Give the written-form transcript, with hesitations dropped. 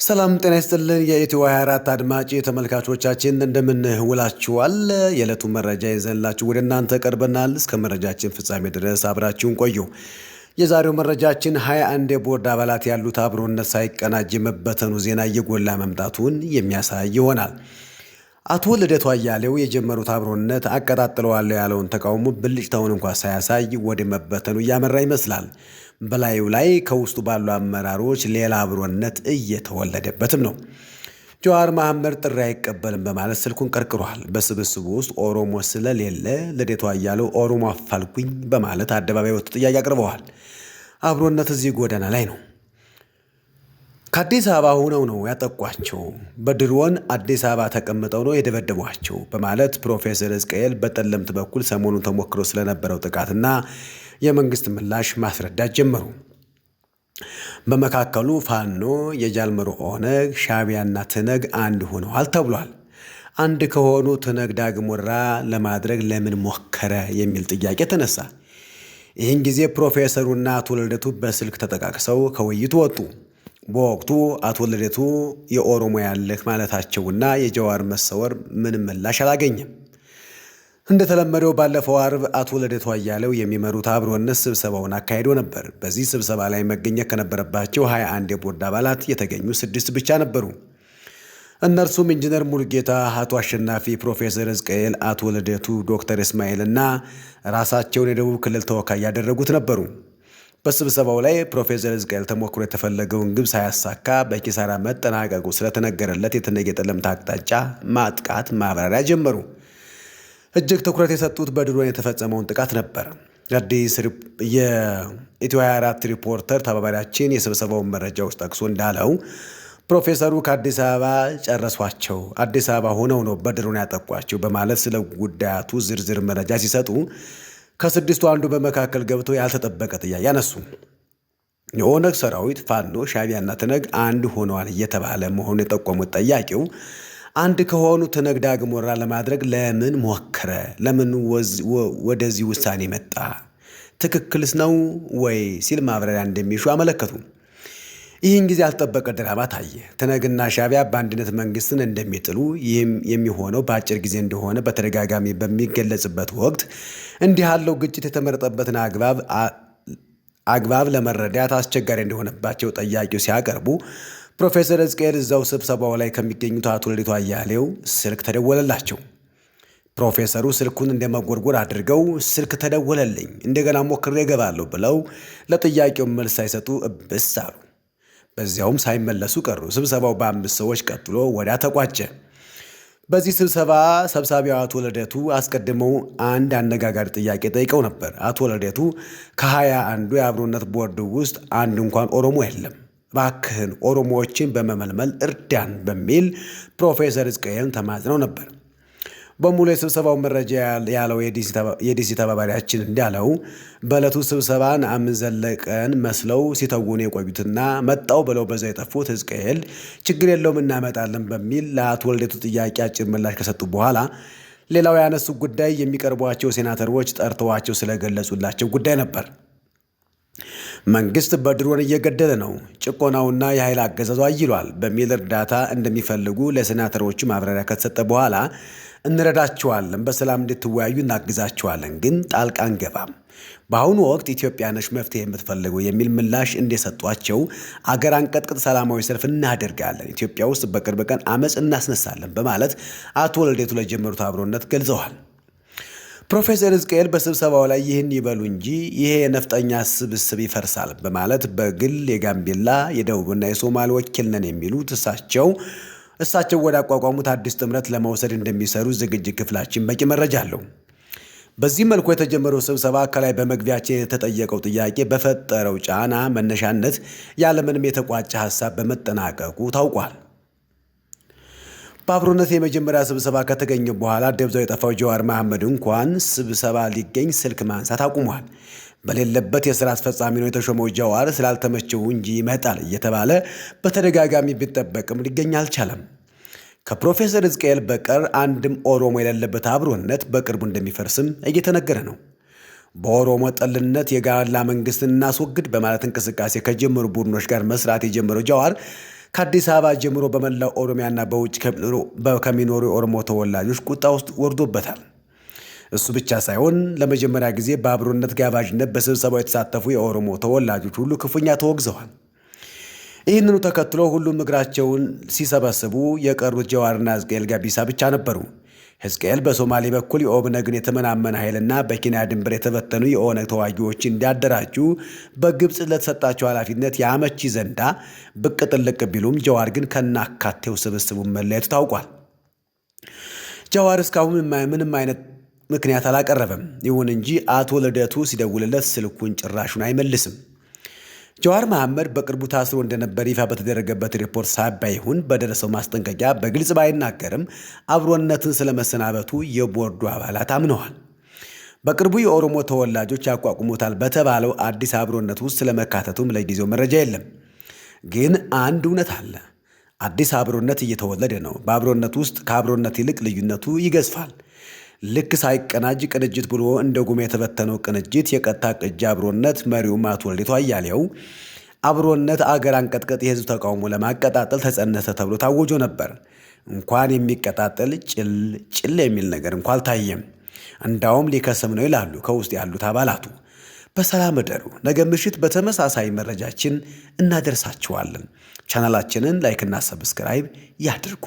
ሰላም ጤና ይስጥልን የኢትዮ 24 አድማጭ ተመልካቾቻችን እንደምን ውላችኋል? የዕለቱ መረጃ ይዘንላችሁ ወደ እናንተ ቀርበናል። እስከ መረጃችን ፍጻሜ ድረስ አብራችሁን ቆዩ። የዛሬው መረጃችን 21 የቦርድ አባላት ያሉት አብሮነት ሳይቀናጅ መበተኑ ዜና እየጎላ መምጣቱን የሚያሳይ ይሆናል። አቶ ልደቱ አያሌው የጀመሩት አብሮነት አቀጣጥለዋለሁ ያለውን ተቃውሞ ብልጭታውን እንኳን ሳያሳይ ወደ መበተኑ እያመራ ይመስላል። በላዩ ላይ ከውስጡ ባሉ አመራሮች ሌላ አብሮነት እየተወለደበትም ነው። ጀዋር መሐመድ ጥሪ አይቀበልም በማለት ስልኩን ቀርቅሯል። በስብስቡ ውስጥ ኦሮሞ ስለሌለ ልደቱ አያሌው ኦሮሞ አፋልጉኝ በማለት አደባባይ ወጥተው ጥያቄ አቅርበዋል። አብሮነት እዚህ ጎዳና ላይ ነው። ከአዲስ አበባ ሆነው ነው ያጠቋቸው፣ በድሮን አዲስ አበባ ተቀምጠው ነው የደበደቧቸው በማለት ፕሮፌሰር ሕዝቅኤል በጠለምት በኩል ሰሞኑን ተሞክሮ ስለነበረው ጥቃትና የመንግስት ምላሽ ማስረዳት ጀመሩ። በመካከሉ ፋኖ፣ የጃልመሮ ኦነግ፣ ሻዕቢያና ትነግ አንድ ሆነዋል ተብሏል። አንድ ከሆኑ ትነግ ዳግም ወረራ ለማድረግ ለምን ሞከረ የሚል ጥያቄ ተነሳ። ይህን ጊዜ ፕሮፌሰሩና አቶ ልደቱ በስልክ ተጠቃቅሰው ከውይይቱ ወጡ። በወቅቱ አቶ ልደቱ የኦሮሞ ያለህ ማለታቸውና የጀዋር መሰወር ምንም ምላሽ አላገኘም። እንደተለመደው ባለፈው አርብ አቶ ልደቱ አያሌው የሚመሩት አብሮነት ስብሰባውን አካሂዶ ነበር። በዚህ ስብሰባ ላይ መገኘት ከነበረባቸው 21 የቦርድ አባላት የተገኙ 6 ብቻ ነበሩ። እነርሱም ኢንጂነር ሙሉጌታ፣ አቶ አሸናፊ፣ ፕሮፌሰር ሕዝቅኤል፣ አቶ ልደቱ፣ ዶክተር እስማኤል እና ራሳቸውን የደቡብ ክልል ተወካይ ያደረጉት ነበሩ። በስብሰባው ላይ ፕሮፌሰር ሕዝቅኤል ተሞክሮ የተፈለገውን ግብ ሳያሳካ በኪሳራ መጠናቀቁ ስለተነገረለት የትነግ የጠለምት አቅጣጫ ማጥቃት ማብራሪያ ጀመሩ። እጅግ ትኩረት የሰጡት በድሮን የተፈጸመውን ጥቃት ነበር። አዲስ የኢትዮ 24 ሪፖርተር ተባባሪያችን የስብሰባውን መረጃዎች ጠቅሶ እንዳለው ፕሮፌሰሩ ከአዲስ አበባ ጨረሷቸው፣ አዲስ አበባ ሆነው ነው በድሮን ያጠቋቸው በማለት ስለ ጉዳያቱ ዝርዝር መረጃ ሲሰጡ ከስድስቱ አንዱ በመካከል ገብተው ያልተጠበቀ ጥያቄ ያነሱ። የኦነግ ሰራዊት፣ ፋኖ፣ ሻዕቢያና ትነግ አንድ ሆነዋል እየተባለ መሆኑን የጠቆሙት ጠያቂው አንድ ከሆኑ ትነግ ዳግም ወረራ ለማድረግ ለምን ሞከረ? ለምን ወደዚህ ውሳኔ መጣ? ትክክልስ ነው ወይ ሲል ማብራሪያ እንደሚሹ አመለከቱ። ይህን ጊዜ ያልተጠበቀ ድራማ ታየ። ትነግና ሻዕቢያ በአንድነት መንግስትን እንደሚጥሉ፣ ይህም የሚሆነው በአጭር ጊዜ እንደሆነ በተደጋጋሚ በሚገለጽበት ወቅት እንዲህ ያለው ግጭት የተመረጠበትን አግባብ ለመረዳት አስቸጋሪ እንደሆነባቸው ጠያቂው ሲያቀርቡ ፕሮፌሰር ሕዝቅኤል እዛው ስብሰባው ላይ ከሚገኙት አቶ ልደቱ አያሌው ስልክ ተደወለላቸው። ፕሮፌሰሩ ስልኩን እንደመጎርጎር አድርገው ስልክ ተደወለልኝ፣ እንደገና ሞክሬ እገባለሁ ብለው ለጥያቄው መልስ ሳይሰጡ እብስ አሉ። በዚያውም ሳይመለሱ ቀሩ። ስብሰባው በ5 ሰዎች ቀጥሎ ወዲያ ተቋጨ። በዚህ ስብሰባ ሰብሳቢው አቶ ልደቱ አስቀድመው አንድ አነጋጋሪ ጥያቄ ጠይቀው ነበር። አቶ ልደቱ ከ21ዱ የአብሮነት ቦርድ ውስጥ አንድ እንኳን ኦሮሞ የለም፣ ባክህን ኦሮሞዎችን በመመልመል እርዳን በሚል ፕሮፌሰር ሕዝቅኤልን ተማጽነው ነበር። በሙሉ የስብሰባው መረጃ ያለው የዲሲ ተባባሪያችን እንዳለው በዕለቱ ስብሰባ ነአምን ዘለቀን መስለው ሲተውኑ የቆዩትና መጣው ብለው በዛ የጠፉት ሕዝቅኤል ችግር የለውም እናመጣለን በሚል ለአቶ ልደቱ ጥያቄ አጭር ምላሽ ከሰጡ በኋላ ሌላው ያነሱ ጉዳይ የሚቀርቧቸው ሴናተሮች ጠርተዋቸው ስለገለጹላቸው ጉዳይ ነበር። መንግስት በድሮን እየገደለ ነው፣ ጭቆናውና የኃይል አገዛዙ አይሏል በሚል እርዳታ እንደሚፈልጉ ለሴናተሮቹ ማብራሪያ ከተሰጠ በኋላ እንረዳቸዋለን፣ በሰላም እንድትወያዩ እናግዛቸዋለን፣ ግን ጣልቃ አንገባም፣ በአሁኑ ወቅት ኢትዮጵያ ነች መፍትሄ የምትፈልገው የሚል ምላሽ እንደሰጧቸው አገር አንቀጥቅጥ ሰላማዊ ሰልፍ እናደርጋለን፣ ኢትዮጵያ ውስጥ በቅርብ ቀን አመፅ እናስነሳለን በማለት አቶ ልደቱ ለጀመሩት አብሮነት ገልጸዋል። ፕሮፌሰር ሕዝቅኤል በስብሰባው ላይ ይህን ይበሉ እንጂ ይሄ የነፍጠኛ ስብስብ ይፈርሳል በማለት በግል የጋምቤላ የደቡብና የሶማሌ ወኪል ነን የሚሉት እሳቸው ወደ አቋቋሙት አዲስ ጥምረት ለመውሰድ እንደሚሰሩ ዝግጅት ክፍላችን በቂ መረጃ አለው። በዚህ መልኩ የተጀመረው ስብሰባ ከላይ በመግቢያችን የተጠየቀው ጥያቄ በፈጠረው ጫና መነሻነት ያለምንም የተቋጨ ሀሳብ በመጠናቀቁ ታውቋል። በአብሮነት የመጀመሪያ ስብሰባ ከተገኘ በኋላ ደብዛው የጠፋው ጀዋር መሐመድ እንኳን ስብሰባ ሊገኝ ስልክ ማንሳት አቁሟል። በሌለበት የሥራ አስፈጻሚ ነው የተሾመው ጀዋር ስላልተመቸው እንጂ ይመጣል እየተባለ በተደጋጋሚ ቢጠበቅም ሊገኝ አልቻለም። ከፕሮፌሰር ሕዝቅኤል በቀር አንድም ኦሮሞ የሌለበት አብሮነት በቅርቡ እንደሚፈርስም እየተነገረ ነው። በኦሮሞ ጠልነት የጋላ መንግስትን እናስወግድ በማለት እንቅስቃሴ ከጀመሩ ቡድኖች ጋር መስራት የጀመረው ጀዋር ከአዲስ አበባ ጀምሮ በመላው ኦሮሚያና በውጭ ከሚኖሩ የኦሮሞ ተወላጆች ቁጣ ውስጥ ወርዶበታል። እሱ ብቻ ሳይሆን ለመጀመሪያ ጊዜ በአብሮነት ጋባዥነት በስብሰባው የተሳተፉ የኦሮሞ ተወላጆች ሁሉ ክፉኛ ተወግዘዋል። ይህንኑ ተከትሎ ሁሉም እግራቸውን ሲሰበስቡ የቀሩት ጀዋርና ሕዝቅኤል ጋቢሳ ብቻ ነበሩ። ሕዝቅኤል በሶማሌ በኩል የኦብነግን የተመናመነ ኃይልና በኬንያ ድንበር የተበተኑ የኦነግ ተዋጊዎችን እንዲያደራጁ በግብፅ ለተሰጣቸው ኃላፊነት የአመቺ ዘንዳ ብቅ ጥልቅ ቢሉም ጀዋር ግን ከናካቴው ስብስቡን መለየቱ ታውቋል። ጀዋር እስካሁን ምንም አይነት ምክንያት አላቀረበም። ይሁን እንጂ አቶ ልደቱ ሲደውልለት ስልኩን ጭራሹን አይመልስም። ጀዋር መሐመድ በቅርቡ ታስሮ እንደነበር ይፋ በተደረገበት ሪፖርት ሳቢያ ይሁን በደረሰው ማስጠንቀቂያ በግልጽ ባይናገርም አብሮነትን ስለመሰናበቱ የቦርዱ አባላት አምነዋል። በቅርቡ የኦሮሞ ተወላጆች ያቋቁሙታል በተባለው አዲስ አብሮነት ውስጥ ስለመካተቱም ለጊዜው መረጃ የለም። ግን አንድ እውነት አለ። አዲስ አብሮነት እየተወለደ ነው። በአብሮነት ውስጥ ከአብሮነት ይልቅ ልዩነቱ ይገዝፋል። ልክ ሳይቀናጅ ቅንጅት ብሎ እንደ ጉም የተበተነው ቅንጅት የቀጥታ ቅጅ አብሮነት መሪውም አቶ ልደቱ አያሌው አብሮነት አገር አንቀጥቀጥ የህዝብ ተቃውሞ ለማቀጣጠል ተጸነሰ ተብሎ ታወጆ ነበር። እንኳን የሚቀጣጠል ጭል የሚል ነገር እንኳ አልታየም። እንዳውም ሊከስም ነው ይላሉ ከውስጥ ያሉት አባላቱ። በሰላም እደሩ። ነገ ምሽት በተመሳሳይ መረጃችን እናደርሳችኋለን። ቻናላችንን ላይክና ሰብስክራይብ ያድርጉ።